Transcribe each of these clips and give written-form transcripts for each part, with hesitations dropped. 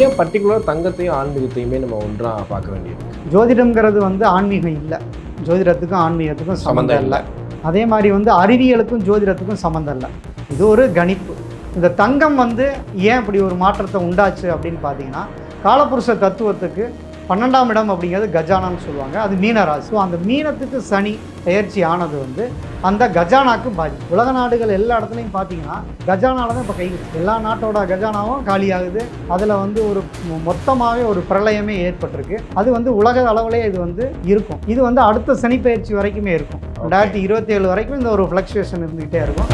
ஏன் பர்டிகுலர் தங்கத்தையும் ஆன்மீகத்தையுமே நம்ம ஒன்றா பார்க்க வேண்டியது? ஜோதிடம்ங்கிறது ஆன்மீகம் இல்லை, ஜோதிடத்துக்கும் ஆன்மீகத்துக்கும் சம்மந்தம் இல்லை. அதே மாதிரி அறிவியலுக்கும் ஜோதிடத்துக்கும் சம்மந்தம் இல்லை. இது ஒரு கணிப்பு. இந்த தங்கம் ஏன் இப்படி ஒரு மாற்றத்தை உண்டாச்சு அப்படின்னு பார்த்தீங்கன்னா, காலபுருஷ தத்துவத்துக்கு 12ஆம் இடம் அப்படிங்கிறது கஜானான்னு சொல்லுவாங்க. அது மீன ராசி. ஸோ அந்த மீனத்துக்கு சனி பயிற்சி ஆனது அந்த கஜானாக்கு பாதிப்பு. உலக நாடுகள் எல்லா இடத்துலையும் பார்த்தீங்கன்னா கஜானால தான் இப்போ கை எல்லா நாட்டோட கஜானாவும் காலியாகுது. அதில் ஒரு மொத்தமாகவே ஒரு பிரளயமே ஏற்பட்டிருக்கு. அது உலக அளவிலே இது இருக்கும். இது அடுத்த சனி பயிற்சி வரைக்குமே இருக்கும். 2027 வரைக்கும் இந்த ஒரு ஃப்ளக்சுவேஷன் இருந்துக்கிட்டே இருக்கும்.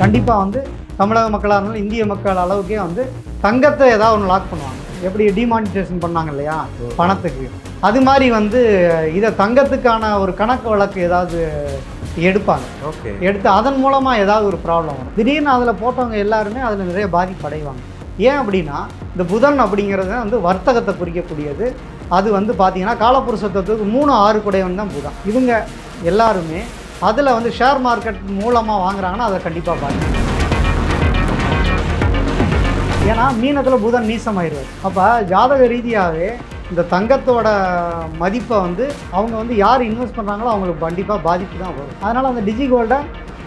கண்டிப்பாக தமிழக மக்களாக இருந்தாலும் இந்திய மக்கள் அளவுக்கே தங்கத்தை ஏதாவது ஒன்று லாக் பண்ணுவாங்க. எப்படி டிமானிட்டேஷன் பண்ணாங்க இல்லையா பணத்துக்கு, அது மாதிரி இதை தங்கத்துக்கான ஒரு கணக்கு வழக்கு ஏதாவது எடுப்பாங்க. எடுத்து அதன் மூலமாக ஏதாவது ஒரு ப்ராப்ளம் வரும். திடீர்னு அதில் போட்டவங்க எல்லாருமே அதில் நிறைய பாதிப்பு அடைவாங்க. ஏன் அப்படின்னா, இந்த புதன் அப்படிங்கிறது வர்த்தகத்தை குறிக்கக்கூடியது. அது பார்த்தீங்கன்னா காலபுருஷத்துக்கு 3, 6 குடையவன் தான் புதன். இவங்க எல்லாருமே அதில் ஷேர் மார்க்கெட் மூலமாக வாங்குறாங்கன்னா அதை கண்டிப்பாக பாதிக்கும். ஏன்னா மீனத்தில் புதன் நீசமாயிருவார். அப்போ ஜாதக ரீதியாகவே இந்த தங்கத்தோட மதிப்பை அவங்க யார் இன்வெஸ்ட் பண்ணுறாங்களோ அவங்களுக்கு கண்டிப்பாக பாதிப்பு தான் வரும். அதனால் அந்த டிஜிகோல்டை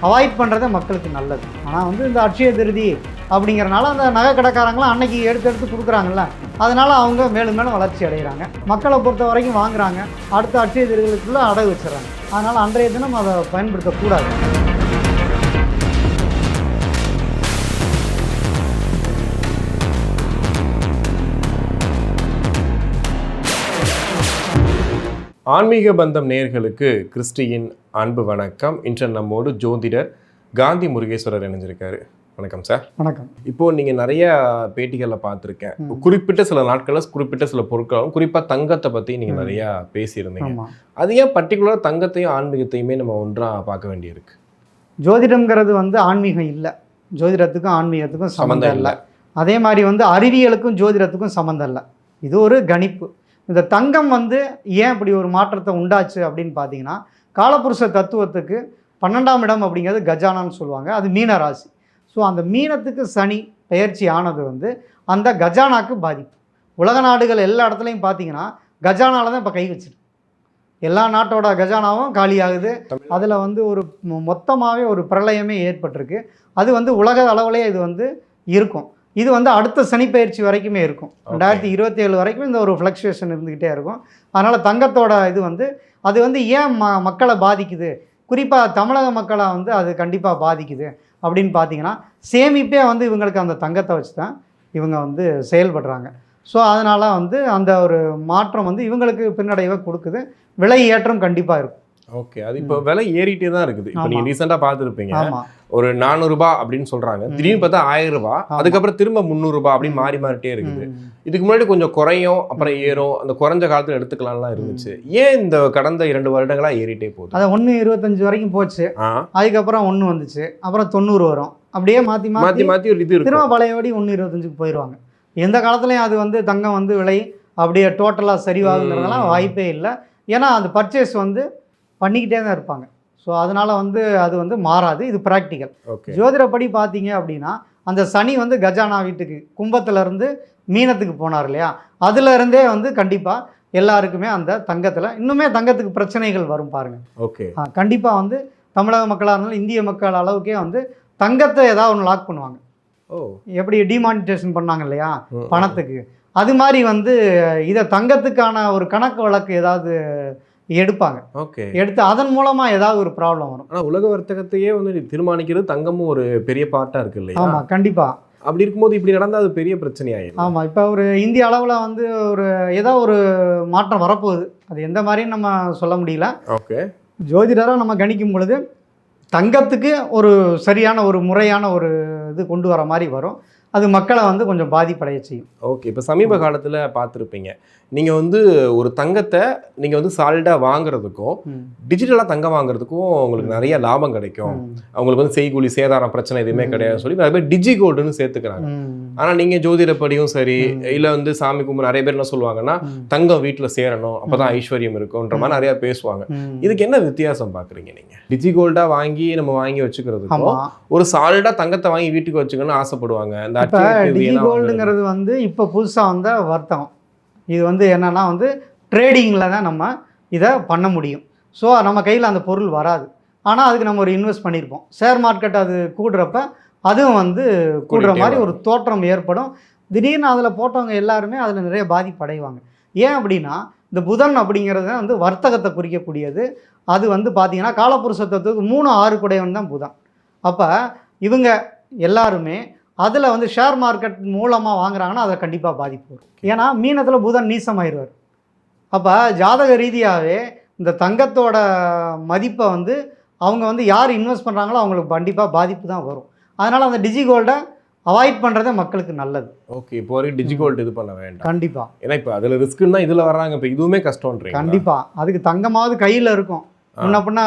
அவாய்ட் பண்ணுறதே மக்களுக்கு நல்லது. ஆனால் இந்த அட்சய திருதி அப்படிங்கிறனால அந்த நகை கடைக்காரங்களாம் அன்னைக்கு எடுத்து கொடுக்குறாங்கல்ல, அதனால் அவங்க மேலும் மேலும் வளர்ச்சி அடைகிறாங்க. மக்களை பொறுத்த வரைக்கும் வாங்குறாங்க, அடுத்த அட்சய திருதிகளுக்குள்ளே அடகு வச்சிடறாங்க. அதனால் அன்றைய தினம் அதை பயன்படுத்தக்கூடாது. ஆன்மீக பந்தம் நேயர்களுக்கு கிறிஸ்டியின் அன்பு வணக்கம். இன்று நம்மோடு ஜோதிடர் காந்தி முருகேஸ்வரர் இணைஞ்சிருக்காரு. வணக்கம் சார். வணக்கம். இப்போது நீங்கள் நிறைய பேட்டிகளில் பார்த்துருக்கேன். குறிப்பிட்ட சில நாட்களில் குறிப்பிட்ட சில பொருட்களும் குறிப்பாக தங்கத்தை பற்றி நீங்கள் நிறையா பேசியிருந்தீங்க. அது ஏன் பர்டிகுலர் தங்கத்தையும் ஆன்மீகத்தையுமே நம்ம ஒன்றா பார்க்க வேண்டியிருக்கு? ஜோதிடம்ங்கிறது ஆன்மீகம் இல்லை, ஜோதிடத்துக்கும் ஆன்மீகத்துக்கும் சம்மந்தம் இல்லை. அதே மாதிரி அறிவியலுக்கும் ஜோதிடத்துக்கும் சம்மந்தம் இல்லை. இது ஒரு கணிப்பு. இந்த தங்கம் ஏன் இப்படி ஒரு மாற்றத்தை உண்டாச்சு அப்படின்னு பார்த்தீங்கன்னா, காலபுருஷ தத்துவத்துக்கு 12ஆம் இடம் அப்படிங்கிறது கஜானான்னு சொல்லுவாங்க. அது மீன ராசி. ஸோ அந்த மீனத்துக்கு சனி பயிற்சி ஆனது அந்த கஜானாக்கு பாதிப்பு. உலக நாடுகள் எல்லா இடத்துலையும் பார்த்தீங்கன்னா கஜானால தான் இப்போ கை வச்சிருக்கு. எல்லா நாட்டோட கஜானாவும் காலியாகுது. அதில் ஒரு மொத்தமாகவே ஒரு பிரளயமே ஏற்பட்டிருக்கு. அது உலக அளவிலே இது இருக்கும். இது அடுத்த சனி பயிற்சி வரைக்குமே இருக்கும். 2027 வரைக்கும் இந்த ஒரு ஃப்ளக்சுவேஷன் இருந்துக்கிட்டே இருக்கும். அதனால் தங்கத்தோட இது அது ஏன் மக்களை பாதிக்குது, குறிப்பாக தமிழக மக்களை அது கண்டிப்பாக பாதிக்குது அப்படின்னு பார்த்தீங்கன்னா, சேமிப்பே இவங்களுக்கு அந்த தங்கத்தை வச்சு தான் இவங்க செயல்படுறாங்க. ஸோ அதனால் அந்த ஒரு மாற்றம் இவங்களுக்கு பின்னடைவை கொடுக்குது. விலை ஏற்றம் கண்டிப்பாக இருக்கும். ஓகே, அது இப்போ விலை ஏறிட்டே தான் இருக்குது. இப்போ நீங்கள் ரீசெண்டாக பார்த்துருப்பீங்க, ஒரு 400 ரூபாய் அப்படின்னு சொல்கிறாங்க, திடீர்னு பார்த்தா 1000 ரூபாய், அதுக்கப்புறம் திரும்ப 300 ரூபாய் அப்படின்னு மாறிட்டே இருக்குது. இதுக்கு முன்னாடி கொஞ்சம் குறையும், அப்புறம் ஏறும், அந்த குறைஞ்ச காலத்தில் எடுத்துக்கலாம்லாம் இருந்துச்சு. ஏன் இந்த கடந்த 2 வருடங்களாக ஏறிட்டே போகுது? அதை 1.25 வரைக்கும் போச்சு, அதுக்கப்புறம் 1 வந்துச்சு, அப்புறம் 90 வரும், அப்படியே மாற்றி மாற்றி மாற்றி ஒரு இது திரும்ப பழையபடி 1.25க்கு போயிடுவாங்க. எந்த காலத்துலையும் அது தங்கம் விலை அப்படியே டோட்டலாக சரிவாகுங்கிறதுலாம் வாய்ப்பே இல்லை. ஏன்னா அந்த பர்ச்சேஸ் பண்ணிக்கிட்டே தான் இருப்பாங்க. ஸோ அதனால் அது மாறாது. இது ப்ராக்டிக்கல். ஜோதிடப்படி பார்த்தீங்க அப்படின்னா, அந்த சனி கஜானா வீட்டுக்கு கும்பத்துலேருந்து மீனத்துக்கு போனார் இல்லையா, அதுலேருந்தே கண்டிப்பாக எல்லாருக்குமே அந்த தங்கத்தில் இன்னுமே தங்கத்துக்கு பிரச்சனைகள் வரும் பாருங்கள். ஓகே, கண்டிப்பாக தமிழக மக்களாக இருந்தாலும் இந்திய மக்கள் அளவுக்கே தங்கத்தை ஏதாவது ஒன்று லாக் பண்ணுவாங்க. எப்படி டிமானிட்டேஷன் பண்ணாங்க இல்லையா பணத்துக்கு, அது மாதிரி இதை தங்கத்துக்கான ஒரு கணக்கு வழக்கு ஏதாவது எடுப்பாங்க. எடுத்து அதன் மூலமாக ஏதாவது ஒரு ப்ராப்ளம் வரும். ஆனால் உலக வர்த்தகத்தையே தீர்மானிக்கிறது தங்கமும் ஒரு பெரிய பார்ட்டாக இருக்கு இல்லையா? ஆமாம், கண்டிப்பாக. அப்படி இருக்கும்போது இப்படி நடந்தால் அது பெரிய பிரச்சனையாயிடும். ஆமாம், இப்போ ஒரு இந்திய அளவில் ஒரு ஏதோ ஒரு மாற்றம் வரப்போகுது. அது எந்த மாதிரின்னு நம்ம சொல்ல முடியல. ஓகே, ஜோதிடராக நம்ம கணிக்கும் பொழுது தங்கத்துக்கு ஒரு சரியான ஒரு முறையான ஒரு இது கொண்டு வர மாதிரி வரும். அது மக்களை கொஞ்சம் பாதிப்படைய செய்யும். ஓகே, இப்போ சமீப காலத்தில் பார்த்துருப்பீங்க, நீங்கள் ஒரு தங்கத்தை நீங்கள் சாலிடாக வாங்குறதுக்கும் டிஜிட்டலாக தங்கம் வாங்குறதுக்கும் உங்களுக்கு நிறைய லாபம் கிடைக்கும். அவங்களுக்கு செய்கூலி சேதாரம் பிரச்சனை எதுவுமே கிடையாதுன்னு சொல்லி நிறைய பேர் டிஜி கோல்டுன்னு சேர்த்துக்கிறாங்க. ஆனா நீங்க ஜோதிடப்படியும் சரி இல்ல வந்து சாமி கும்பிட நிறைய பேர் என்ன சொல்லுவாங்கன்னா தங்கம் வீட்டுல சேரணும் அப்பதான் ஐஸ்வர்யம் இருக்கும்ன்ற மாதிரி நிறைய பேசுவாங்க. இதுக்கு என்ன வித்தியாசம் பாக்குறீங்க நீங்க? டிஜி கோல்டா வாங்கி வச்சுக்கிறதுக்கும் ஒரு சாலிடா தங்கத்தை வாங்கி வீட்டுக்கு வச்சுக்கணும்னு ஆசைப்படுவாங்க. இந்த டிஜி கோல்டுங்கிறது வந்து இப்ப புதுசா வந்த வர்த்தகம். இது வந்து என்னன்னா வந்து ட்ரேடிங்ல தான் நம்ம இதை பண்ண முடியும். ஸோ நம்ம கையில் அந்த பொருள் வராது. ஆனால் அதுக்கு நம்ம ஒரு இன்வெஸ்ட் பண்ணியிருப்போம். ஷேர் மார்க்கெட் அது கூடுறப்ப அதுவும் வந்து கூடுற மாதிரி ஒரு தோற்றம் ஏற்படும். திடீர்னு அதில் போட்டவங்க எல்லாருமே அதில் நிறைய பாதிப்படைவாங்க. ஏன் அப்படின்னா இந்த புதன் அப்படிங்கிறது வந்து வர்த்தகத்தை குறிக்கக்கூடியது. அது வந்து பார்த்தீங்கன்னா காலப்புருஷத்துக்கு 3-6 குடையவன் தான் புதன். அப்போ இவங்க எல்லாருமே அதில் வந்து ஷேர் மார்க்கெட் மூலமாக வாங்குறாங்கன்னா அதை கண்டிப்பாக பாதிப்பு வரும். ஏன்னா மீனத்தில் புதன் நீசமாயிருவார். அப்போ ஜாதக ரீதியாகவே இந்த தங்கத்தோட மதிப்பை வந்து அவங்க வந்து யார் இன்வெஸ்ட் பண்ணுறாங்களோ அவங்களுக்கு கண்டிப்பாக பாதிப்பு தான் வரும். அதனால் அந்த டிஜி கோல்டை அவாய்ட் பண்ணுறதே மக்களுக்கு நல்லது. ஓகே, இப்போ வரைக்கும் டிஜி கோல்டு இது பண்ண வேண்டாம் கண்டிப்பாக. ஏன்னா இப்போ அதில் ரிஸ்க்குன்னா இதில் வர்றாங்க. இப்போ இதுவுமே கஷ்டம்ன்றீங்க. கண்டிப்பாக அதுக்கு தங்கமாவது கையில் இருக்கும். முன்ன பின்ன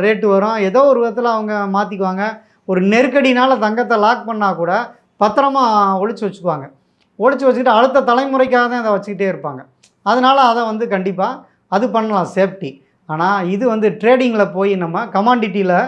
ரேட்டு வரும், ஏதோ ஒரு விதத்தில் அவங்க மாற்றிக்குவாங்க. ஒரு நெருக்கடினால் தங்கத்தை லாக் பண்ணால் கூட பத்திரமா ஒழிச்சு வச்சுக்குவாங்க. ஒழிச்சு வச்சுக்கிட்டு அடுத்த தலைமுறைக்காக தான் அதை வச்சுக்கிட்டே இருப்பாங்க. அதனால் அதை வந்து கண்டிப்பாக அது பண்ணலாம், சேஃப்டி. ஆனால் இது வந்து ட்ரேடிங்கில் போய் நம்ம கமாண்டிட்டியில்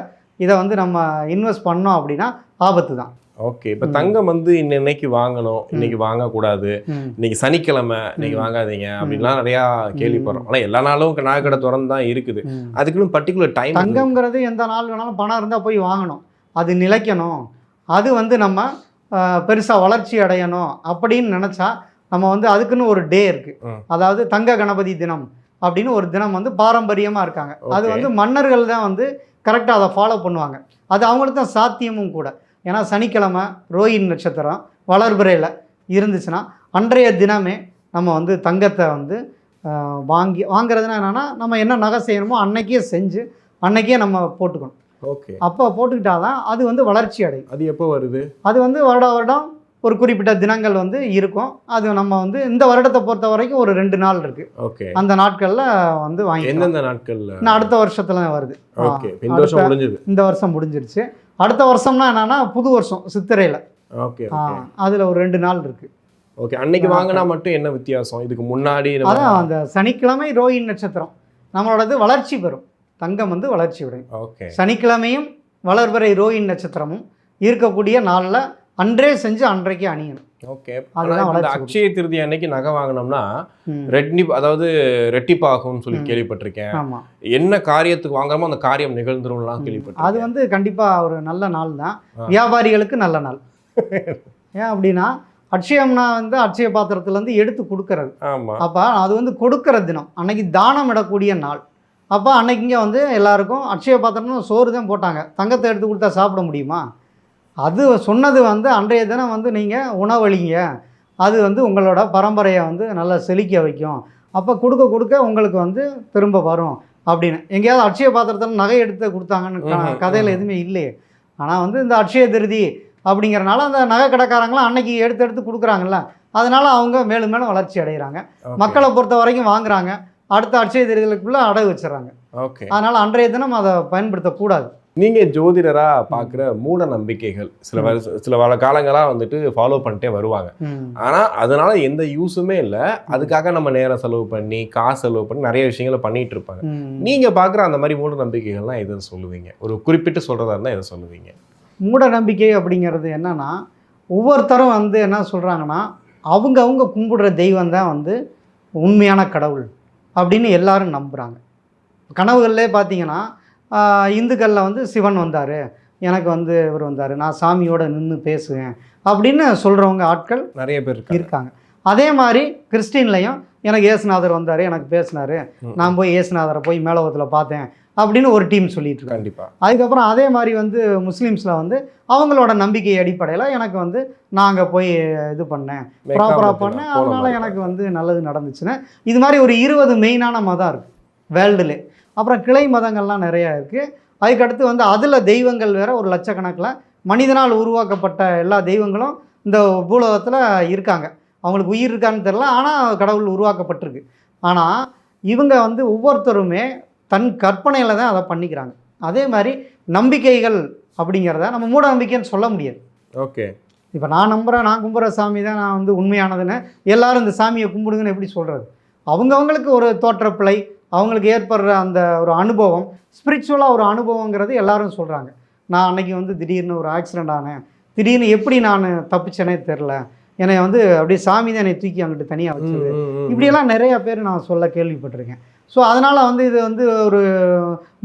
இதை வந்து நம்ம இன்வெஸ்ட் பண்ணோம் அப்படின்னா ஆபத்து தான். ஓகே, இப்போ தங்கம் வந்து இன்னைக்கு வாங்கணும், இன்னைக்கு வாங்கக்கூடாது, இன்னைக்கு சனிக்கிழமை இன்னைக்கு வாங்காதீங்க அப்படின்லாம் நிறையா கேள்விப்படுறோம். ஆனால் எல்லா நாளும் நகைக்கடை திறந்து தான் இருக்குது. அதுக்குன்னு பர்டிகுலர் டைம். தங்கம்ங்கிறது எந்த நாள் வேணாலும் பணம் இருந்தால் போய் வாங்கணும், அது நிலைக்கணும், அது வந்து நம்ம பெருசாக வளர்ச்சி அடையணும் அப்படின்னு நினச்சா நம்ம வந்து அதுக்குன்னு ஒரு டே இருக்குது. அதாவது தங்க கணபதி தினம் அப்படின்னு ஒரு தினம் வந்து பாரம்பரியமாக இருக்காங்க. அது வந்து மன்னர்கள் தான் வந்து கரெக்டாக அதை ஃபாலோ பண்ணுவாங்க. அது அவங்களுக்கு தான் சாத்தியமும் கூட. ஏன்னா சனிக்கிழமை ரோஹிணி நட்சத்திரம் வளர்பிறையில் இருந்துச்சுன்னா அன்றைய தினமே நம்ம வந்து தங்கத்தை வந்து வாங்குறதுனா என்னென்னா நம்ம என்ன நகை செய்யணுமோ அன்னைக்கே செஞ்சு அன்னைக்கே நம்ம போட்டுக்கணும். ஓகே, அப்போ போட்டுக்கிட்டாதான் அது வந்து வளர்ச்சி அடையும். அது எப்போ வருது? அது வந்து வருடம் ஒரு குறிப்பிட்ட தினங்கள் வந்து இருக்கும். அது நம்ம வந்து இந்த வருடத்தை பொறுத்த வரைக்கும் ஒரு 2 நாள் இருக்குது. ஓகே, அந்த நாட்களில் வந்து வாங்கி எந்தெந்த நாட்களில்? நான் அடுத்த வருஷத்துல வருது. ஓகே, இந்த வருஷம் முடிஞ்சிது. இந்த வருஷம் முடிஞ்சிருச்சு. அடுத்த வருஷம்னா என்னன்னா புது வருஷம் சித்திரையில். ஓகே, அதில் ஒரு 2 நாள் இருக்குது. ஓகே, அன்னைக்கு வாங்கினா மட்டும் என்ன வித்தியாசம்? இதுக்கு முன்னாடி அதான் அந்த சனிக்கிழமை ரோஹிணி நட்சத்திரம் நம்மளோடது வளர்ச்சி பெறும். தங்கம் வந்து வளர்ச்சி விடும். ஓகே, சனிக்கிழமையும் வளர்பிறை ரோஹிணி நட்சத்திரமும் இருக்கக்கூடிய நாளில் அன்றே செஞ்சு அன்றைக்கு அணியணும். ஓகே, அதுதான் அக்ஷய திருதி அன்னைக்கு நகை வாங்கினோம்னா அதாவது ரெட்டிப்பாகும்னு சொல்லி கேள்விப்பட்டிருக்கேன். ஆமாம், என்ன காரியத்துக்கு வாங்குறோமோ அந்த காரியம் நிகழ்ந்துரும்லாம் கேள்விப்பட்டிருக்கேன். அது வந்து கண்டிப்பாக ஒரு நல்ல நாள் தான், வியாபாரிகளுக்கு நல்ல நாள். ஏன் அப்படின்னா அட்சயம்னா வந்து அட்சய பாத்திரத்துலேருந்து எடுத்து கொடுக்கறது. ஆமாம், அப்போ அது வந்து கொடுக்குற தினம், அன்னைக்கு தானம் இடக்கூடிய நாள். அப்போ அன்னைக்கு இங்கே வந்து எல்லாருக்கும் அட்சய பாத்திரம்னு சோறு தான் போட்டாங்க. தங்கத்தை எடுத்து கொடுத்தா சாப்பிட முடியுமா? அது சொன்னது வந்து அன்றைய தினம் வந்து நீங்கள் உணவளிங்க, அது வந்து உங்களோட பரம்பரையை வந்து நல்லா செழிக்க வைக்கும், அப்போ கொடுக்க கொடுக்க உங்களுக்கு வந்து திரும்ப வரும் அப்படின்னு. எங்கேயாவது அட்சய பாத்திரத்தில் நகை எடுத்து கொடுத்தாங்கன்னு கதையில் எதுவுமே இல்லையே. ஆனால் வந்து இந்த அட்சய திருதி அப்படிங்கிறனால அந்த நகை கடைக்காரங்களாம் அன்னைக்கு எடுத்து கொடுக்குறாங்கல்ல, அதனால் அவங்க மேலும் மேலும் வளர்ச்சி அடைகிறாங்க. மக்களை பொறுத்த வரைக்கும் வாங்குறாங்க, அடுத்த அட்சய திருதிகளுக்குள்ளே அடகு வச்சிடறாங்க. ஓகே, அதனால் அன்றைய தினம் அதை பயன்படுத்தக்கூடாது. நீங்கள் ஜோதிடராக பார்க்குற மூட நம்பிக்கைகள் சில காலங்களாக வந்துட்டு ஃபாலோ பண்ணிட்டே வருவாங்க. ஆனால் அதனால எந்த யூஸுமே இல்லை. அதுக்காக நம்ம நேரம் செலவு பண்ணி காசு செலவு பண்ணி நிறைய விஷயங்களை பண்ணிட்டு இருப்பாங்க. நீங்கள் பார்க்குற அந்த மாதிரி மூட நம்பிக்கைகள்லாம் எதை சொல்லுவீங்க? ஒரு குறிப்பிட்டு சொல்கிறதா இருந்தால் எதை சொல்லுவீங்க? மூட நம்பிக்கை அப்படிங்கிறது என்னன்னா, ஒவ்வொருத்தரும் வந்து என்ன சொல்கிறாங்கன்னா அவங்க கும்பிடுற தெய்வம் தான் வந்து உண்மையான கடவுள் அப்படின்னு எல்லாரும் நம்புகிறாங்க. கனவுகள்லே பார்த்தீங்கன்னா இந்துக்களில் வந்து சிவன் வந்தார், எனக்கு வந்து இவர் வந்தார், நான் சாமியோட நின்று பேசுவேன் அப்படின்னு சொல்கிறவங்க ஆட்கள் நிறைய பேர் இருக்காங்க. அதே மாதிரி கிறிஸ்டின்லையும் எனக்கு ஏசுநாதர் வந்தார், எனக்கு பேசினார், நான் போய் ஏசுநாதரை போய் மேலோகத்தில் பார்த்தேன் அப்படின்னு ஒரு டீம் சொல்லிட்டு இருக்கு. கண்டிப்பாக. அதுக்கப்புறம் அதே மாதிரி வந்து முஸ்லீம்ஸில் வந்து அவங்களோட நம்பிக்கை அடிப்படையில் எனக்கு வந்து நாங்கள் போய் இது பண்ணேன், ப்ராப்பராக பண்ணேன், அதனால் எனக்கு வந்து நல்லது நடந்துச்சுன்னு. இது மாதிரி ஒரு 20 மெயினான மதம் இருக்குது வேர்ல்டுலே. அப்புறம் கிளை மதங்கள்லாம் நிறையா இருக்குது. அதுக்கடுத்து வந்து அதில் தெய்வங்கள் வேறு ஒரு லட்சக்கணக்கில் மனிதனால் உருவாக்கப்பட்ட எல்லா தெய்வங்களும் இந்த பூலோகத்தில் இருக்காங்க. அவங்களுக்கு உயிர் இருக்கான்னு தெரில, ஆனால் கடவுள் உருவாக்கப்பட்டிருக்கு. ஆனால் இவங்க வந்து ஒவ்வொருத்தருமே தன் கற்பனையில் தான் அதை பண்ணிக்கிறாங்க. அதே மாதிரி நம்பிக்கைகள் அப்படிங்கிறத நம்ம மூட நம்பிக்கைன்னு சொல்ல முடியாது. ஓகே, இப்போ நான் நம்புகிறேன், நான் கும்பிட்ற சாமி தான் நான் வந்து உண்மையானதுன்னு எல்லாரும் இந்த சாமியை கும்பிடுங்கன்னு எப்படி சொல்கிறது? அவங்கவுங்களுக்கு ஒரு தோற்றப்பிழை, அவங்களுக்கு ஏற்படுற அந்த ஒரு அனுபவம், ஸ்பிரிச்சுவலாக ஒரு அனுபவங்கிறது எல்லாரும் சொல்கிறாங்க. நான் அன்னைக்கு வந்து திடீர்னு ஒரு ஆக்சிடெண்ட் ஆனேன், திடீர்னு எப்படி நான் தப்பிச்சேனே தெரில, என்னை வந்து அப்படியே சாமி தான் என்னை தூக்கி அங்கிட்டு தனியாக வச்சது, இப்படியெல்லாம் நிறையா பேர் நான் சொல்ல கேள்விப்பட்டிருக்கேன். ஸோ அதனால் வந்து இது வந்து ஒரு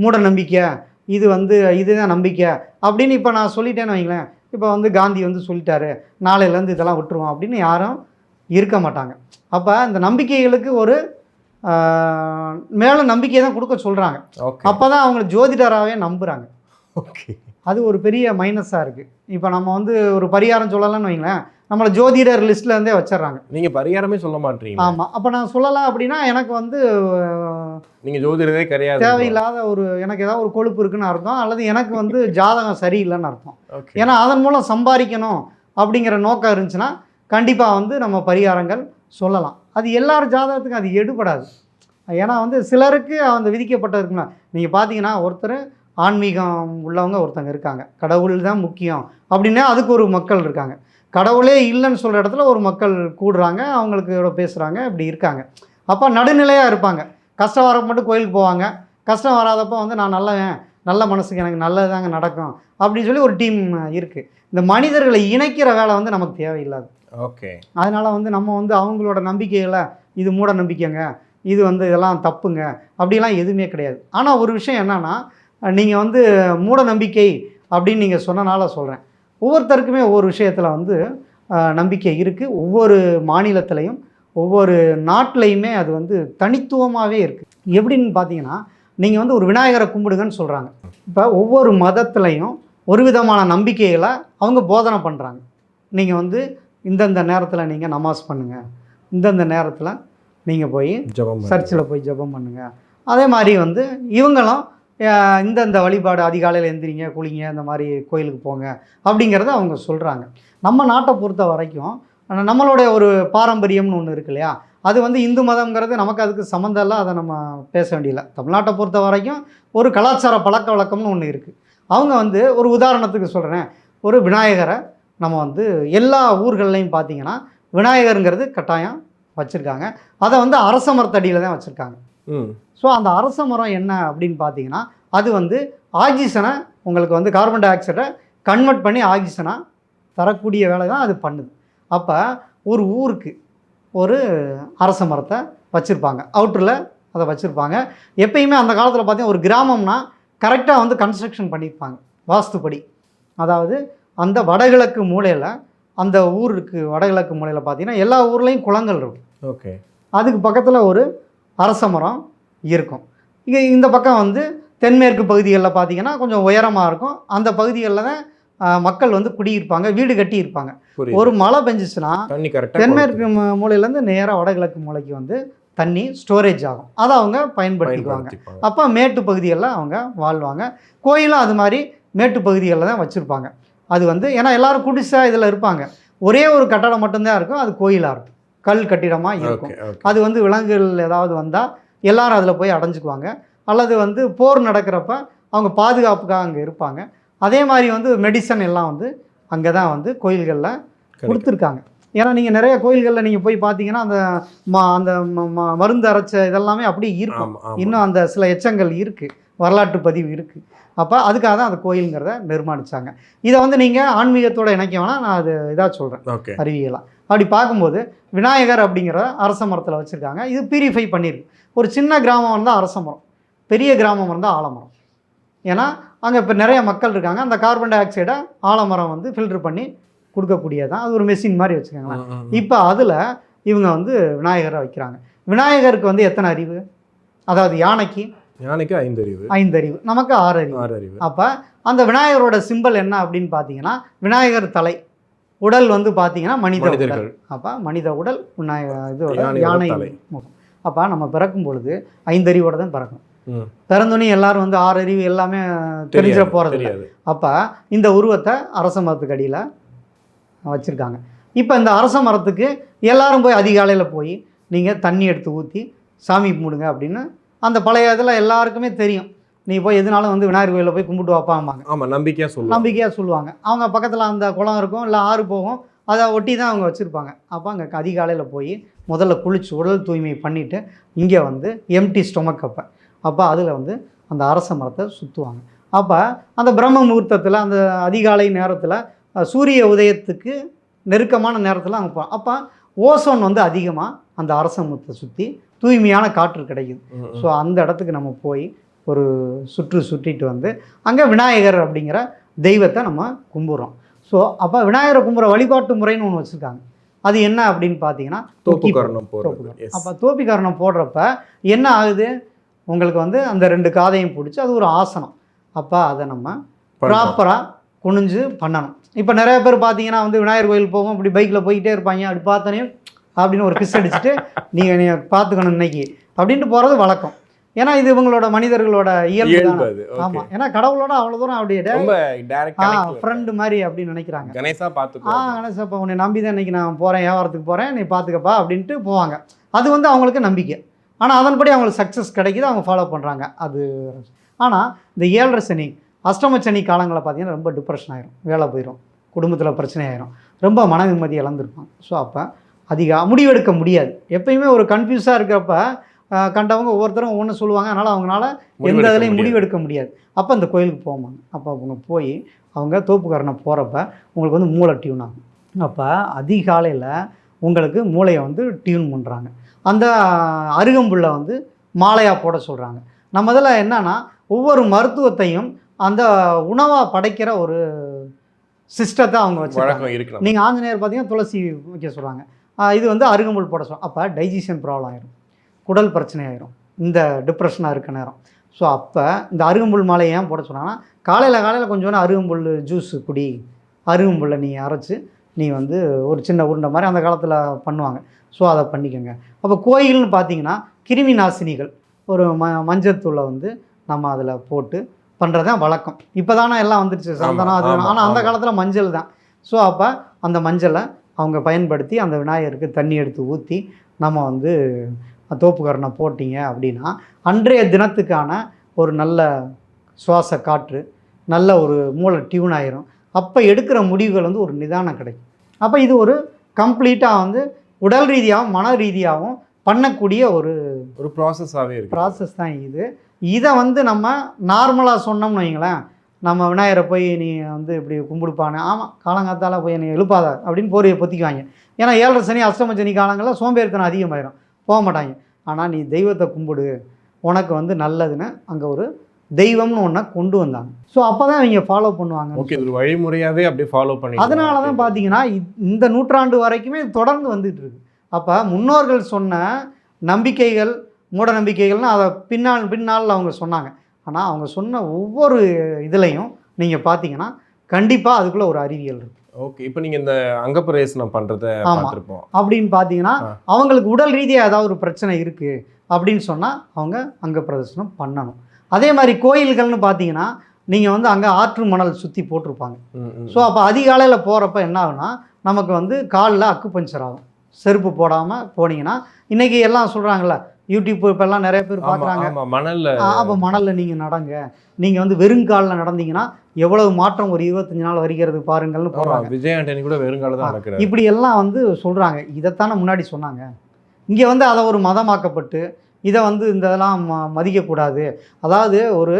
மூட நம்பிக்கை, இது வந்து இதுதான் நம்பிக்கை அப்படின்னு இப்போ நான் சொல்லிட்டேன்னு வைங்களேன். இப்போ வந்து காந்தி வந்து சொல்லிட்டாரு, நாளையிலேருந்து இதெல்லாம் விட்டுருவோம் அப்படின்னு யாரும் இருக்க மாட்டாங்க. அப்போ இந்த நம்பிக்கைகளுக்கு ஒரு மேலே நம்பிக்கையை தான் கொடுக்க சொல்கிறாங்க. அப்போ தான் அவங்க ஜோதிடராகவே நம்புகிறாங்க. ஓகே, அது ஒரு பெரிய மைனஸாக இருக்குது. இப்போ நம்ம வந்து ஒரு பரிகாரம் சொல்லலாம்னு வைங்களேன், நம்மளை ஜோதிடர் லிஸ்ட்லேருந்தே வச்சிடுறாங்க. நீங்கள் பரிகாரமே சொல்ல மாட்டீங்க. ஆமாம், அப்போ நான் சொல்லலாம் அப்படின்னா எனக்கு வந்து நீங்கள் ஜோதிடரே கிடையாது, தேவையில்லாத ஒரு எனக்கு ஏதாவது ஒரு கொழுப்பு இருக்குன்னு அர்த்தம், அல்லது எனக்கு வந்து ஜாதகம் சரியில்லைன்னு அர்த்தம். ஏன்னா அதன் மூலம் சம்பாதிக்கணும் அப்படிங்கிற நோக்கம் இருந்துச்சுன்னா கண்டிப்பாக வந்து நம்ம பரிகாரங்கள் சொல்லலாம். அது எல்லார் ஜாதகத்துக்கும் அது எடுபடாது. ஏன்னா வந்து சிலருக்கு அந்த விதிக்கப்பட்டிருக்குன்னா, நீங்கள் பார்த்தீங்கன்னா ஒருத்தர் ஆன்மீகம் உள்ளவங்க ஒருத்தங்க இருக்காங்க, கடவுள் தான் முக்கியம் அப்படின்னா அதுக்கு ஒரு மக்கள் இருக்காங்க. கடவுளே இல்லைன்னு சொல்கிற இடத்துல ஒரு மக்கள் கூடுறாங்க, அவங்களுக்கு பேசுகிறாங்க, இப்படி இருக்காங்க. அப்போ நடுநிலையாக இருப்பாங்க. கஷ்டம் வரப்போ மட்டும் கோயிலுக்கு போவாங்க, கஷ்டம் வராதப்போ வந்து நான் நல்லவன், நல்ல மனசுக்கு எனக்கு நல்லது தாங்க நடக்கும் அப்படின்னு சொல்லி ஒரு டீம் இருக்குது. இந்த மனிதர்களை இணைக்கிற வேலை வந்து நமக்கு தேவையில்லாது. ஓகே, அதனால் வந்து நம்ம வந்து அவங்களோட நம்பிக்கைகளை இது மூட நம்பிக்கைங்க, இது வந்து இதெல்லாம் தப்புங்க அப்படிலாம் எதுவுமே கிடையாது. ஆனால் ஒரு விஷயம் என்னென்னா, நீங்கள் வந்து மூட நம்பிக்கை அப்படின்னு நீங்கள் சொன்னனால சொல்கிறேன், ஒவ்வொருத்தருக்குமே ஒவ்வொரு விஷயத்தில் வந்து நம்பிக்கை இருக்குது. ஒவ்வொரு மாநிலத்திலையும் ஒவ்வொரு நாட்டிலையுமே அது வந்து தனித்துவமாகவே இருக்குது. எப்படின்னு பார்த்தீங்கன்னா, நீங்கள் வந்து ஒரு விநாயகரை கும்பிடுங்கன்னு சொல்கிறாங்க. இப்போ ஒவ்வொரு மதத்துலையும் ஒரு விதமான நம்பிக்கைகளை அவங்க போதனை பண்ணுறாங்க. நீங்கள் வந்து இந்தந்த நேரத்தில் நீங்கள் நமாஸ் பண்ணுங்கள், இந்தந்த நேரத்தில் நீங்கள் போய் சர்ச்சில் போய் ஜெபம் பண்ணுங்கள். அதே மாதிரி வந்து இவங்களும் இந்தந்த வழிபாடு அதிகாலையில் எந்திரிங்க, குளிங்க, இந்த மாதிரி கோயிலுக்கு போங்க அப்படிங்கிறத அவங்க சொல்கிறாங்க. நம்ம நாட்டை பொறுத்த வரைக்கும் நம்மளுடைய ஒரு பாரம்பரியம்னு ஒன்று இருக்கு இல்லையா, அது வந்து இந்து மதம்ங்கிறது நமக்கு அதுக்கு சம்மந்தம் இல்லை, அதை நம்ம பேச வேண்டியதில்லை. தமிழ்நாட்டை பொறுத்த வரைக்கும் ஒரு கலாச்சார பழக்க வழக்கம்னு ஒன்று இருக்குது. அவங்க வந்து ஒரு உதாரணத்துக்கு சொல்கிறேன், ஒரு விநாயகரை நம்ம வந்து எல்லா ஊர்கள்லையும் பார்த்தீங்கன்னா விநாயகருங்கிறது கட்டாயம் வச்சுருக்காங்க. அதை வந்து அரச மரத்தடியில் தான் வச்சுருக்காங்க. ஸோ அந்த அரச மரம் என்ன அப்படின்னு பார்த்தீங்கன்னா, அது வந்து ஆக்சிஜனை உங்களுக்கு வந்து கார்பன் டை ஆக்சைடை கன்வெர்ட் பண்ணி ஆக்சிஜனாக தரக்கூடிய வேலை தான் அது பண்ணுது. அப்போ ஒரு ஊருக்கு ஒரு அரச மரத்தை வச்சுருப்பாங்க, அவுட்டரில் அதை வச்சுருப்பாங்க. எப்பயுமே அந்த காலத்தில் பார்த்தீங்கன்னா ஒரு கிராமம்னா கரெக்டாக வந்து கன்ஸ்ட்ரக்ஷன் பண்ணியிருப்பாங்க வாஸ்துப்படி. அதாவது அந்த வடகிழக்கு மூலையில், அந்த ஊருக்கு வடகிழக்கு மூலையில் பார்த்தீங்கன்னா எல்லா ஊர்லேயும் குளங்கள் இருக்கும். ஓகே, அதுக்கு பக்கத்தில் ஒரு அரச மரம் இருக்கும். இங்கே இந்த பக்கம் வந்து தென்மேற்கு பகுதிகளில் பார்த்தீங்கன்னா கொஞ்சம் உயரமாக இருக்கும். அந்த பகுதிகளில் தான் மக்கள் வந்து குடியிருப்பாங்க, வீடு கட்டி இருப்பாங்க. ஒரு மழை பெஞ்சிச்சுன்னா தென்மேற்கு மூலையிலேருந்து நேராக வடகிழக்கு மூலைக்கு வந்து தண்ணி ஸ்டோரேஜ் ஆகும், அதை அவங்க பயன்படுத்திக்குவாங்க. அப்போ மேட்டு பகுதிகளில் அவங்க வாழ்வாங்க. கோயிலும் அது மாதிரி மேட்டு பகுதிகளில் தான் வச்சுருப்பாங்க. அது வந்து ஏன்னா எல்லோரும் குடிசை இதில் இருப்பாங்க, ஒரே ஒரு கட்டடம் மட்டும்தான் இருக்கும், அது கோயிலாக இருக்கும், கல் கட்டிடமாக இருக்கும். அது வந்து விலங்குகள் ஏதாவது வந்தால் எல்லாரும் அதில் போய் அடைஞ்சிக்குவாங்க, அல்லது வந்து போர் நடக்கிறப்ப அவங்க பாதுகாப்புக்காக அங்கே இருப்பாங்க. அதே மாதிரி வந்து மெடிசன் எல்லாம் வந்து அங்கே தான் வந்து கோயில்களில் கொடுத்துருக்காங்க. ஏன்னா நீங்கள் நிறைய கோயில்களில் நீங்கள் போய் பார்த்தீங்கன்னா அந்த அந்த மருந்து அரைச்ச இதெல்லாமே அப்படியே இருக்கும், இன்னும் அந்த சில எச்சங்கள் இருக்குது, வரலாற்று பதிவு இருக்குது. அப்போ அதுக்காக தான் அந்த கோயிலுங்கிறத நிர்மாணித்தாங்க. இதை வந்து நீங்கள் ஆன்மீகத்தோடு இணைக்க வேணால், நான் அது இதாக சொல்கிறேன் அறிவியலாம். அப்படி பார்க்கும்போது விநாயகர் அப்படிங்கிற அரச மரத்தில் வச்சுருக்காங்க. இது பியூரிஃபை பண்ணியிருக்கு. ஒரு சின்ன கிராமம் இருந்தால் அரச மரம், பெரிய கிராமம் இருந்தால் ஆலமரம். ஏன்னா அங்கே இப்போ நிறைய மக்கள் இருக்காங்க, அந்த கார்பன் டை ஆக்சைடை ஆலமரம் வந்து ஃபில்ட்ரு பண்ணி கொடுக்கக்கூடியதான், அது ஒரு மெஷின் மாதிரி வச்சுக்கோங்களேன். இப்போ அதில் இவங்க வந்து விநாயகரை வைக்கிறாங்க. விநாயகருக்கு வந்து எத்தனை அறிவு? அதாவது யானைக்கு 5 அறிவு, 5 அறிவு, நமக்கு 6 அறிவு. அப்போ அந்த விநாயகரோட சிம்பல் என்ன அப்படின்னு பார்த்தீங்கன்னா, விநாயகர் தலை, உடல் வந்து பார்த்தீங்கன்னா மனித உடல். அப்போ மனித உடல், இதோட யானை முகம். அப்போ நம்ம பிறக்கும் பொழுது 5 அறிவோட தான் பிறக்கும். பிறந்தோன்னே எல்லாரும் வந்து 6 அறிவு எல்லாமே தெரிஞ்சிட போகிறது. அப்போ இந்த உருவத்தை அரச மரத்துக்கு அடியில் வச்சுருக்காங்க. இப்போ இந்த அரச மரத்துக்கு எல்லாரும் போய் அதிகாலையில் போய் நீங்கள் தண்ணி எடுத்து ஊற்றி சாமி கும்பிடுங்க அப்படின்னு அந்த பழைய இதில் எல்லாருக்குமே தெரியும். நீ போய் எதுனாலும் வந்து விநாயகர் கோயிலில் போய் கும்பிட்டு வாப்பாம்பாங்க. ஆமாம், நம்பிக்கையாக சொல்லுவாங்க. அவங்க பக்கத்தில் அந்த குளம் இருக்கும், இல்லை ஆறு போகும், அதை ஒட்டி தான் அவங்க வச்சுருப்பாங்க. அப்போ அங்கே அதிகாலையில் போய் முதல்ல குளிச்சு உடல் தூய்மை பண்ணிவிட்டு இங்கே வந்து எம்டி ஸ்டொமக் அப்போ அதில் வந்து அந்த அரச மரத்தை சுற்றுவாங்க. அப்போ அந்த பிரம்ம முகூர்த்தத்தில் அந்த அதிகாலை நேரத்தில் சூரிய உதயத்துக்கு நெருக்கமான நேரத்தில் அங்கே போவோம். அப்போ ஓசோன் வந்து அதிகமாக அந்த அரச மரத்தை சுற்றி தூய்மையான காற்று கிடைக்குது. ஸோ அந்த இடத்துக்கு நம்ம போய் ஒரு சுற்றிட்டு வந்து அங்கே விநாயகர் அப்படிங்கிற தெய்வத்தை நம்ம கும்பிட்றோம். ஸோ அப்போ விநாயகரை கும்பிட்ற வழிபாட்டு முறைன்னு ஒன்று வச்சுருக்காங்க. அது என்ன அப்படின்னு பார்த்தீங்கன்னா அப்போ தோப்பிக்கரணம் போடுறப்ப என்ன ஆகுது, உங்களுக்கு வந்து அந்த 2 காதையும் பிடிச்சி அது ஒரு ஆசனம். அப்போ அதை நம்ம ப்ராப்பராக குனிஞ்சு பண்ணணும். இப்போ நிறைய பேர் பார்த்தீங்கன்னா வந்து விநாயகர் கோயில் போவோம், இப்படி பைக்கில் போய்கிட்டே இருப்பாங்க, அப்படி பார்த்தோன்னே அப்படின்னு ஒரு கிஸ் அடிச்சுட்டு நீங்கள் பார்த்துக்கணும் இன்னைக்கு அப்படின்ட்டு போகிறது வழக்கம். ஏன்னா இது இவங்களோட மனிதர்களோட இயல்பு தான். ஆமாம், ஏன்னா கடவுளோட அவ்வளோ தூரம் அப்படியே ஃப்ரெண்டு மாதிரி அப்படின்னு நினைக்கிறாங்க. கணேசா இப்போ உன்னை நம்பி தான் இன்னைக்கு நான் போகிறேன், வியாபாரத்துக்கு போகிறேன், நீ பார்த்துக்கப்பா அப்படின்ட்டு போவாங்க. அது வந்து அவங்களுக்கு நம்பிக்கை. ஆனால் அதன்படி அவங்களுக்கு சக்ஸஸ் கிடைக்கிது, அவங்க ஃபாலோ பண்ணுறாங்க. அது ஆனால் இந்த 7.5 சனி அஷ்டம சனி காலங்களில் பார்த்தீங்கன்னா ரொம்ப டிப்ரெஷன் ஆயிரும், வேலை போயிடும், குடும்பத்தில் பிரச்சனை ஆயிரும், ரொம்ப மன நிம்மதி இழந்திருப்பாங்க. ஸோ அப்போ முடிவெடுக்க முடியாது. எப்பயுமே ஒரு கன்ஃபியூஸாக இருக்கிறப்ப கண்டவங்க ஒவ்வொருத்தரும் ஒன்று சொல்லுவாங்க, அதனால் அவங்களால எந்த இதுலையும் முடிவெடுக்க முடியாது. அப்போ அந்த கோயிலுக்கு போவாங்க. அப்போ அவங்க போய் அவங்க தோப்புக்காரனை போகிறப்ப உங்களுக்கு வந்து மூளை டியூன் ஆகும். அப்போ அதிகாலையில் உங்களுக்கு மூளையை வந்து டியூன் பண்ணுறாங்க. அந்த அருகம்புல்லை வந்து மாலையாக போட சொல்கிறாங்க. நம்ம இதில் என்னன்னா ஒவ்வொரு மருத்துவத்தையும் அந்த உணவாக படைக்கிற ஒரு சிஸ்டத்தை அவங்க வச்சு. நீங்கள் ஆஞ்சநேயர் பார்த்தீங்கன்னா துளசி வைக்க சொல்கிறாங்க, இது வந்து அருகம்புல் போட சொல்கிறாங்க. அப்போ டைஜஷன் ப்ராப்ளம் ஆயிரும், குடல் பிரச்சனை ஆயிரும் இந்த டிப்ரெஷனாக இருக்க நேரம். ஸோ அப்போ இந்த அருகம்புல் மாலை ஏன் போட சொன்னாங்கன்னா, காலையில் கொஞ்சோண்டு அருகம்புல் ஜூஸு குடி, அருகம்புல்லை நீ அரைச்சி நீ வந்து ஒரு சின்ன உருண்டை மாதிரி அந்த காலத்தில் பண்ணுவாங்க. ஸோ அதை பண்ணிக்கோங்க. அப்போ கோயில்னு பார்த்தீங்கன்னா கிருமி நாசினிகள் ஒரு மஞ்சத்தூளை வந்து நம்ம அதில் போட்டு பண்ணுறது தான் வழக்கம். இப்போ தானே எல்லாம் வந்துடுச்சு சந்தனம் அது, ஆனால் அந்த காலத்தில் மஞ்சள் தான். ஸோ அப்போ அந்த மஞ்சளை அவங்க பயன்படுத்தி அந்த விநாயகருக்கு தண்ணி எடுத்து ஊற்றி நம்ம வந்து தோப்புக்கரணை போட்டிங்க அப்படின்னா அன்றைய தினத்துக்கான ஒரு நல்ல சுவாச காற்று, நல்ல ஒரு மூளை டியூன் ஆயிரும். அப்போ எடுக்கிற முடிவுகள் வந்து ஒரு நிதானம் கிடைக்கும். அப்போ இது ஒரு கம்ப்ளீட்டாக வந்து உடல் ரீதியாகவும் மன ரீதியாகவும் பண்ணக்கூடிய ஒரு ப்ராசஸாகவே இருக்குது. ப்ராசஸ் தான் இது. இதை வந்து நம்ம நார்மலாக சொன்னோம்னு வைங்களேன், நம்ம விநாயகரை போய் நீ வந்து இப்படி கும்பிடுப்பானே, ஆமாம் காலங்காத்தால் போய் நீ எழுப்பாத அப்படின்னு போரியை பொத்திக்குவாங்க. ஏன்னா 7.5 சனி அஷ்டம சனி காலங்களில் சோம்பேறித்தனம் அதிகமாயிரும், போக மாட்டாங்க. ஆனால் நீ தெய்வத்தை கும்பிடு, உனக்கு வந்து நல்லதுன்னு அங்கே ஒரு தெய்வம்னு ஒன்றை கொண்டு வந்தாங்க. ஸோ அப்போ தான் இவங்க ஃபாலோ பண்ணுவாங்க. ஓகே, ஒரு வழிமுறையாகவே அப்படியே ஃபாலோ பண்ணி. அதனால தான் பார்த்தீங்கன்னா இந்த நூற்றாண்டு வரைக்குமே தொடர்ந்து வந்துட்டு இருக்கு. அப்போ முன்னோர்கள் சொன்ன நம்பிக்கைகள், மூட நம்பிக்கைகள்னு அதை பின்னால் அவங்க சொன்னாங்க. ஆனால் அவங்க சொன்ன ஒவ்வொரு இதுலையும் நீங்கள் பார்த்தீங்கன்னா கண்டிப்பாக அதுக்குள்ளே ஒரு அறிவியல் இருக்குது. ஓகே, இப்போ நீங்கள் இந்த அங்கப்பிரவேசனம் பண்ணுறதை பார்த்துருப்போம் அப்படின்னு பார்த்தீங்கன்னா அவங்களுக்கு உடல் ரீதியாக ஏதாவது ஒரு பிரச்சனை இருக்குது அப்படின்னு சொன்னால் அவங்க அங்கப்பிரவேசனம் பண்ணணும். அதே மாதிரி கோயில்கள்னு பார்த்தீங்கன்னா நீங்கள் வந்து அங்கே ஆற்று மணல் சுற்றி போட்டிருப்பாங்க. ஸோ அப்போ அதிகாலையில் போகிறப்ப என்ன ஆகுனா நமக்கு வந்து காலில் அக்கு பஞ்சர் ஆகும். செருப்பு போடாமல் போனீங்கன்னா இன்றைக்கி எல்லாம் சொல்கிறாங்களே, யூடியூப் இப்போல்லாம் நிறைய பேர் பார்க்குறாங்க, அப்போ மணலில் நீங்கள் நடங்க, நீங்கள் வந்து வெறுங்காலில் நடந்தீங்கன்னா எவ்வளவு மாற்றம் ஒரு 25 நாள் வருகிறது பாருங்கள்னு போடுறாங்க. விஜய் ஆண்டனி கூட வெறுங்கால தான் நடக்கிறார். இப்படி எல்லாம் வந்து சொல்கிறாங்க. இதைத்தானே முன்னாடி சொன்னாங்க. இங்கே வந்து அதை ஒரு மதமாக்கப்பட்டு இதை வந்து இந்த இதெல்லாம் மதிக்கக்கூடாது. அதாவது ஒரு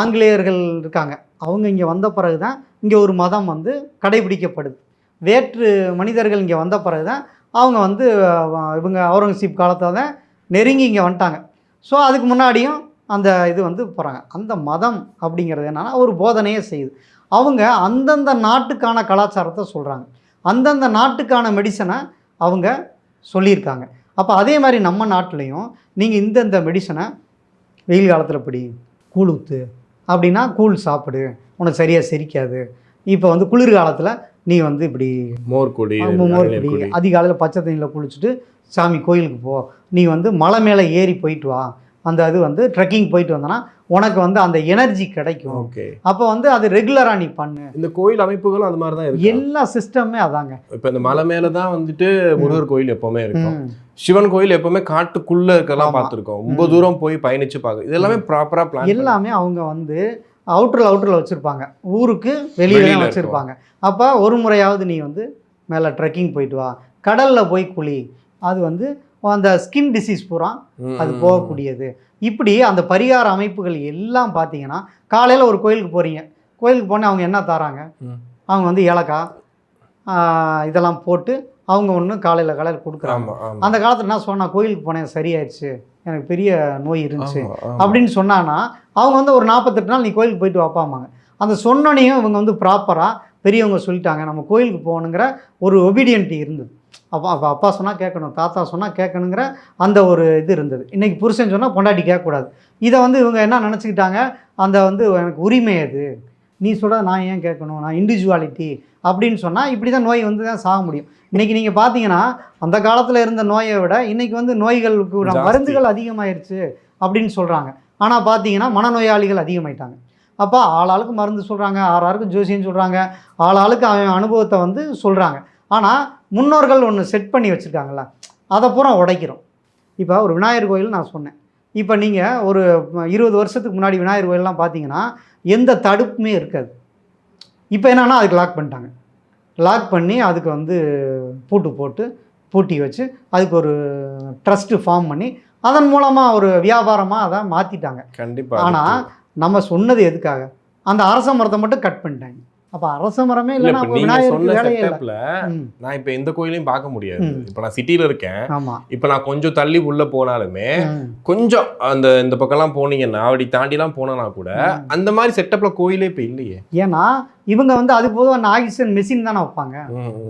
ஆங்கிலேயர்கள் இருக்காங்க, அவங்க இங்கே வந்த பிறகு தான் இங்கே ஒரு மதம் வந்து கடைபிடிக்கப்படுது. வேற்று மனிதர்கள் இங்கே வந்த பிறகு தான் அவங்க வந்து இவங்க அவுரங்கசீப் காலத்தில் தான் நெருங்கி இங்கே வந்துட்டாங்க. ஸோ அதுக்கு முன்னாடியும் அந்த இது வந்து போகிறாங்க. அந்த மதம் அப்படிங்கிறது என்னென்னா ஒரு போதனையே செய்யுது. அவங்க அந்தந்த நாட்டுக்கான கலாச்சாரத்தை சொல்கிறாங்க, அந்தந்த நாட்டுக்கான மெடிசனை அவங்க சொல்லியிருக்காங்க. அப்போ அதே மாதிரி நம்ம நாட்டிலையும் நீங்கள் இந்தந்த மெடிசனை வெயில் காலத்தில் படி, கூழ் ஊற்று அப்படின்னா கூழ் சாப்பிடு, உனக்கு சரியாக செரிக்காது. இப்போ வந்து குளிர் காலத்தில் நீ வந்து இப்படி மோர் குடி, அதிகாலையில் பச்சை தண்ணியில் குளிச்சுட்டு சாமி கோயிலுக்கு போ, நீ வந்து மலை மேலே ஏறி போயிட்டு வா அந்த இது வந்து ட்ரெக்கிங் போயிட்டு வந்தோன்னா உனக்கு வந்து அந்த எனர்ஜி கிடைக்கும். ஓகே. அப்போ வந்து அது ரெகுலராக நீ பண்ணு. இந்த கோயில் அமைப்புகளும் அது மாதிரி தான் இருக்கு. எல்லா சிஸ்டமே அதாங்க. இப்போ இந்த மலை மேலே தான் வந்துட்டு முருகர் கோயில் எப்பவுமே இருக்கும். சிவன் கோயில் எப்பவுமே காட்டுக்குள்ள இருக்கலாம் பார்த்துருக்கோம். ரொம்ப தூரம் போய் பயணிச்சு பார்க்க இது எல்லாமே ப்ராப்பராக பிளான். எல்லாமே அவங்க வந்து அவுட்டரில் வச்சுருப்பாங்க, ஊருக்கு வெளியில வச்சுருப்பாங்க. அப்போ ஒரு முறையாவது நீ வந்து மேலே ட்ரெக்கிங் போயிட்டு வா, கடலில் போய் குளி, அது வந்து அந்த ஸ்கின் டிசீஸ் பூரா அது போகக்கூடியது. இப்படி அந்த பரிகார அமைப்புகள் எல்லாம் பார்த்தீங்கன்னா காலையில் ஒரு கோயிலுக்கு போகிறீங்க, கோயிலுக்கு போனால் அவங்க என்ன தராங்க, அவங்க வந்து ஏலக்காய் இதெல்லாம் போட்டு அவங்க ஒன்று காலையில் கொடுக்குறாங்க. அந்த காலத்தில் என்ன சொன்னால் கோயிலுக்கு போனேன் சரியாயிடுச்சு, எனக்கு பெரிய நோய் இருந்துச்சு அப்படின்னு சொன்னான்னா அவங்க வந்து ஒரு 48 நாள் நீ கோயிலுக்கு போயிட்டு வாப்பாமாங்க. அந்த சொன்னனையும் இவங்க வந்து ப்ராப்பராக பெரியவங்க சொல்லிட்டாங்க நம்ம கோயிலுக்கு போகணுங்கிற ஒரு ஒபீடியன்ட்டி இருந்தது. அப்பா சொன்னால் கேட்கணும், தாத்தா சொன்னால் கேட்கணுங்கிற அந்த ஒரு இது இருந்தது. இன்றைக்கி புருஷன் சொன்னால் பொண்டாட்டி கேட்கக்கூடாது. இதை வந்து இவங்க என்ன நினச்சிக்கிட்டாங்க, அந்த வந்து எனக்கு உரிமை அது, நீ சொல்கிறத நான் ஏன் கேட்கணும், நான் இண்டிவிஜுவாலிட்டி அப்படின்னு சொன்னால் இப்படி தான் நோய் வந்து தான் சாக முடியும். இன்றைக்கி நீங்கள் பார்த்தீங்கன்னா அந்த காலத்தில் இருந்த நோயை விட இன்றைக்கி வந்து நோய்களுக்கு மருந்துகள் அதிகமாகிடுச்சு அப்படின்னு சொல்கிறாங்க. ஆனால் பார்த்தீங்கன்னா மனநோயாளிகள் அதிகமாயிட்டாங்க. அப்போ ஆளாளுக்கு மருந்து சொல்கிறாங்க, ஆளாளுக்கு ஜோசியம் சொல்கிறாங்க, ஆளாளுக்கு அவன் அனுபவத்தை வந்து சொல்கிறாங்க. ஆனால் முன்னோர்கள் ஒன்று செட் பண்ணி வச்சுருக்காங்கள, அதை பூரா உடைக்கிறோம். இப்போ ஒரு விநாயகர் கோயில் நான் சொன்னேன், இப்போ நீங்கள் ஒரு 20 வருஷத்துக்கு முன்னாடி விநாயகர் கோயிலெலாம் பார்த்தீங்கன்னா எந்த தடுப்புமே இருக்காது. இப்போ என்னென்னா அதுக்கு லாக் பண்ணிட்டாங்க. லாக் பண்ணி அதுக்கு வந்து பூட்டு போட்டு பூட்டி வச்சு அதுக்கு ஒரு ட்ரஸ்ட்டு ஃபார்ம் பண்ணி அதன் மூலமாக ஒரு வியாபாரமாக அதை மாற்றிட்டாங்க. கண்டிப்பாக. ஆனால் நம்ம சொன்னது எதுக்காக, அந்த அரச மரத்தை மட்டும் கட் பண்ணிட்டாங்க. அப்போ அரச மரமே இல்லைன்னா நான் இப்போ எந்த கோயிலையும் பார்க்க முடியாது. இப்போ நான் சிட்டியில் இருக்கேன். ஆமாம். இப்போ நான் கொஞ்சம் தள்ளி உள்ளே போனாலுமே கொஞ்சம் அந்த இந்த பக்கம்லாம் போனீங்கன்னா அப்படி தாண்டிலாம் போனா கூட அந்த மாதிரி செட்டப்பில் கோயிலே இப்போ இல்லையே. ஏன்னா இவங்க வந்து அது பொதுவாக ஆக்சிஜன் மெஷின் தானே வைப்பாங்க.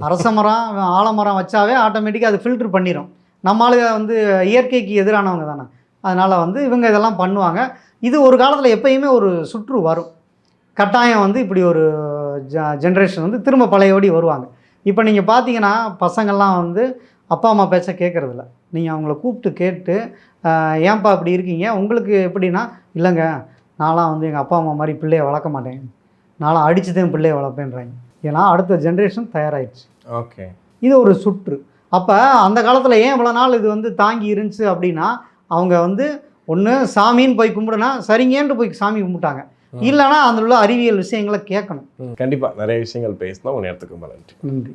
அரச மரம் ஆலமரம் வச்சாவே ஆட்டோமேட்டிக்காக அது ஃபில்டர் பண்ணிடும். நம்மளால வந்து இயற்கைக்கு எதிரானவங்க தானே, அதனால் வந்து இவங்க இதெல்லாம் பண்ணுவாங்க. இது ஒரு காலத்தில் எப்பயுமே ஒரு சுற்று வரும் கட்டாயம் வந்து இப்படி ஒரு ஜென்ரேஷன் வந்து திரும்ப பழையபடி வருவாங்க. இப்போ நீங்கள் பார்த்தீங்கன்னா பசங்கள்லாம் வந்து அப்பா அம்மா பேச்ச கேட்குறதில்ல. நீங்கள் அவங்கள கூப்பிட்டு கேட்டு ஏன்பா இப்படி இருக்கீங்க, உங்களுக்கு எப்படின்னா, இல்லைங்க நான்லாம் வந்து எங்கள் அப்பா அம்மா மாதிரி பிள்ளையை வளர்க்க மாட்டேன், நான்லாம் அடித்து தான் பிள்ளையை வளர்ப்பேன்றாங்க. ஏன்னா அடுத்த ஜென்ரேஷன் தயாராகிடுச்சு. ஓகே. இது ஒரு சுற்று. அப்போ அந்த காலத்தில் ஏன் இவ்வளோ நாள் இது வந்து தாங்கி இருந்துச்சு அப்படின்னா, அவங்க வந்து ஒன்று சாமின்னு போய் கும்பிடுனா சரிங்கன்ட்டு போய் சாமி கும்பிட்டாங்க, இல்லைனா அதில் உள்ள அறிவியல் விஷயங்களை கேட்கணும். கண்டிப்பாக நிறைய விஷயங்கள் பேசினா உங்கள் நேரத்துக்கு நன்றி. நன்றி.